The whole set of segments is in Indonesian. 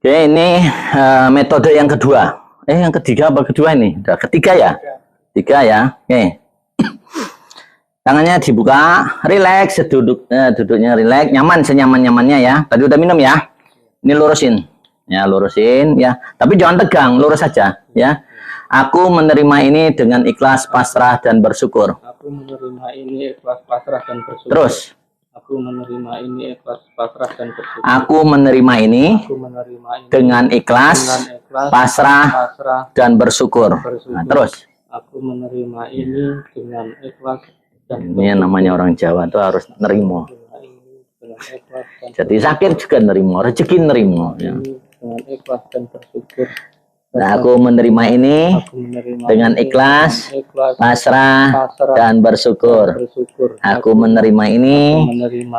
Oke, ini metode yang kedua. Yang ketiga apa kedua ini? Udah ketiga ya? Tiga ya. Oke. Tangannya dibuka, rileks, duduknya rileks, nyaman senyaman-nyamannya ya. Tadi udah minum ya. Ini lurusin. Ya, lurusin ya. Tapi jangan tegang, lurus saja ya. Aku menerima ini dengan ikhlas, pasrah dan bersyukur. Aku menerima ini ikhlas, pasrah dan bersyukur. Terus. Aku menerima ini ikhlas, pasrah dan bersyukur. Aku menerima ini, dengan ikhlas, pasrah, dan bersyukur. Nah, terus. Aku menerima ini dengan ikhlas dan ini yang namanya orang Jawa tuh harus nerimo. Jadi sakit juga nerimo, rezeki nerimo. Ya. Dengan ikhlas dan bersyukur. Nah, aku menerima ini dengan ikhlas, pasrah, dan bersyukur. Aku menerima ini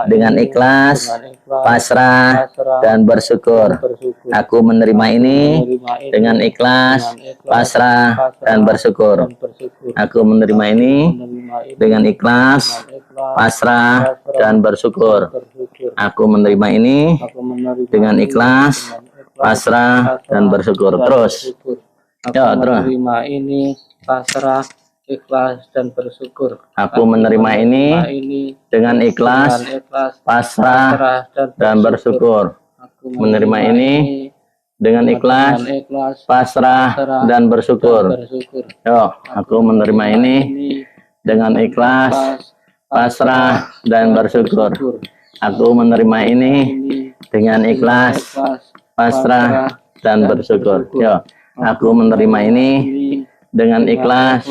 dengan ikhlas, pasrah, dan bersyukur. Aku menerima ini dengan ikhlas, pasrah, dan bersyukur. Aku menerima ini dengan ikhlas, pasrah, dan bersyukur. Aku menerima ini dengan ikhlas, pasrah, dan bersyukur. Terus. Aku menerima ini pasrah, ikhlas, dan bersyukur. Aku menerima ini dengan ikhlas, pasrah, dan bersyukur. Aku menerima ini dengan ikhlas, pasrah, dan bersyukur. Yo, aku menerima ini dengan ikhlas, pasrah, dan bersyukur. Aku menerima ini dengan ikhlas, pasrah, dan bersyukur. Yo, aku menerima ini dengan ikhlas,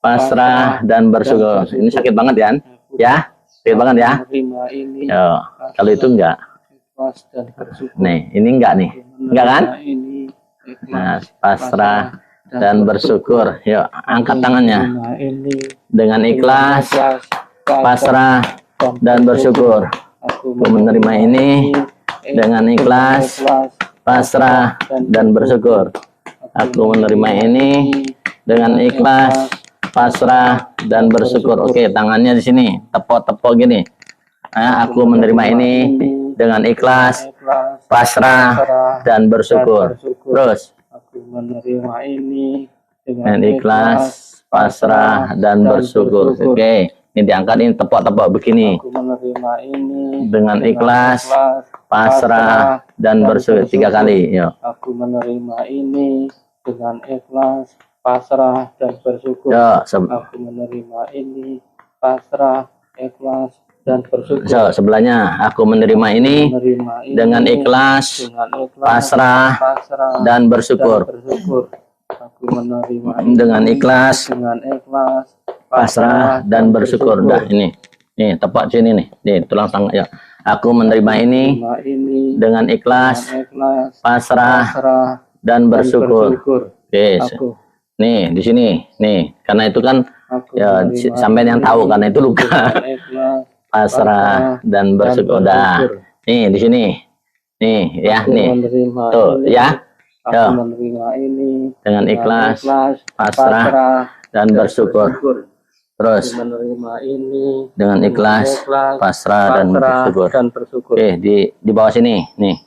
pasrah, dan bersyukur. Ini sakit banget ya? Ya, sakit banget ya? Yo, kalau itu enggak. Nih, ini enggak nih? Enggak kan? Nah, pasrah dan bersyukur. Yuk, angkat tangannya. Dengan ikhlas, pasrah, dan bersyukur. Aku menerima ini dengan ikhlas, pasrah, dan bersyukur. Aku menerima ini dengan ikhlas, pasrah, dan bersyukur. Oke, tangannya di sini, tepok-tepok gini. Nah, aku menerima ini dengan ikhlas, pasrah, dan bersyukur. Terus. Aku menerima ini dengan ikhlas, pasrah, dan bersyukur. Oke, ini diangkat, ini tepok-tepok begini. Aku menerima ini dengan ikhlas, pasrah, dan bersyukur. 3 kali. Yo. Aku menerima ini dengan ikhlas, pasrah, dan bersyukur. Yo, aku menerima ini pasrah, ikhlas, dan bersyukur. So, sebelahnya, aku menerima ini dengan ikhlas, pasrah, dan bersyukur. Aku menerima dengan ikhlas, pasrah, dan bersyukur. Dah, ini tepat sini nih. Nih, tulang tangan ya. Aku menerima ini dengan ikhlas, pasrah, dan bersyukur. Oke. Nih, di sini. Nih, karena itu kan ya sampai yang tahu karena itu luka. Pasrah dan bersyukur. Dah. Nih, di sini. Nih, ya, nih. Tuh, ya. Aku menerima ini dengan ikhlas, pasrah, dan bersyukur. Terus menerima ini dengan ikhlas, pasrah, dan bersyukur. Oke, di bawah sini, nih.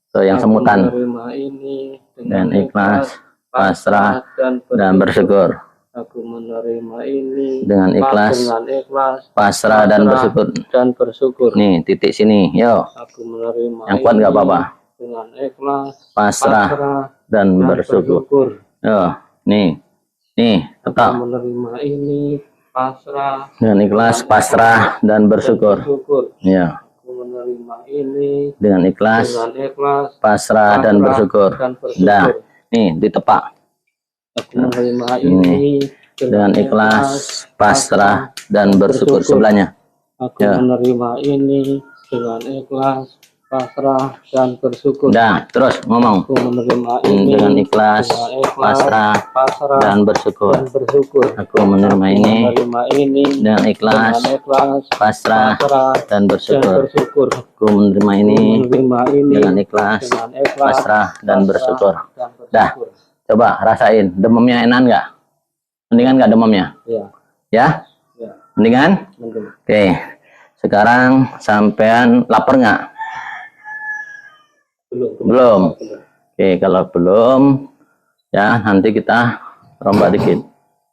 Tuh yang semutan. Menerima ini dengan ikhlas, pasrah, dan bersyukur. Aku menerima ini dengan ikhlas, pasrah, dan bersyukur. Nih, titik sini. Yo. Aku menerima yang kuat nggak apa-apa. Dengan ikhlas, pasrah, dan bersyukur. Yo, nih, tetap. Aku menerima ini pasrah dengan ikhlas, pasrah, dan bersyukur. Ya. Aku menerima ini dengan ikhlas, pasrah, dan bersyukur. Dah, nih ditepak. Aku menerima ini dengan ikhlas, pasrah, dan bersyukur. Sebelahnya. Aku menerima ini dengan ikhlas, pasrah, dan bersyukur. Dah, terus ngomong. Aku menerima ini dengan ikhlas, pasrah, dan bersyukur. Aku menerima ini dengan ikhlas, pasrah, dan bersyukur. Aku menerima ini dengan ikhlas, pasrah, dan bersyukur. Dah, coba rasain. Demamnya enak nggak? Mendingan nggak demamnya? Ya. Ya? Mendingan? Oke. Sekarang sampean lapar nggak? Belum. Oke, kalau belum, ya nanti kita rombak dikit.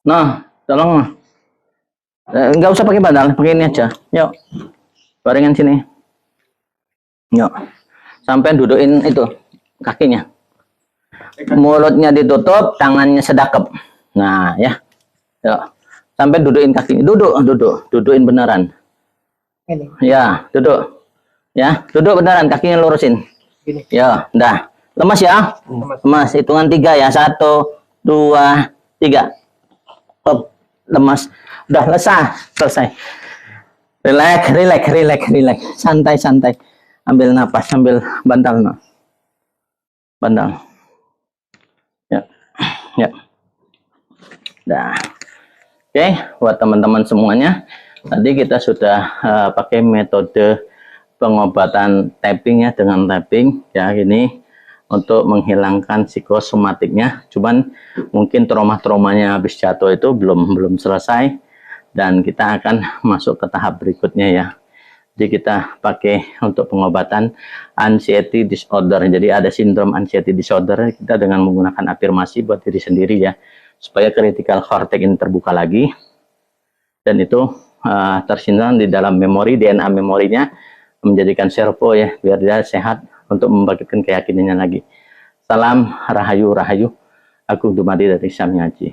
Nah, tolong. Nggak usah pakai bantal, pakai ini aja. Yuk, barengan sini. Yuk, sampai dudukin itu kakinya. Mulutnya ditutup, tangannya sedekap. Nah, ya. Yuk, sampai dudukin kakinya. Dudukin beneran. Ini. Ya, duduk. Ya, duduk beneran, kakinya lurusin. Gini. Ya, udah. Lemas ya? Lemas. Hitungan 3 ya. 1, 2, 3. Up. Lemas. Udah selesai. Relax. Santai. Ambil napas, ambil bantal. No. Bantal. Ya. Nah. Oke, buat teman-teman semuanya. Tadi kita sudah pakai metode pengobatan tapping ya, dengan tapping ya, ini untuk menghilangkan psikosomatiknya. Cuman mungkin traumanya habis jatuh itu belum selesai, dan kita akan masuk ke tahap berikutnya ya. Jadi kita pakai untuk pengobatan anxiety disorder. Jadi ada sindrom anxiety disorder, kita dengan menggunakan afirmasi buat diri sendiri ya, supaya critical cortex ini terbuka lagi, dan itu tersimpan di dalam memori, DNA memorinya, menjadikan servo ya, biar dia sehat untuk membangkitkan keyakinannya lagi. Salam Rahayu. Aku Dumadi dari Samyaji.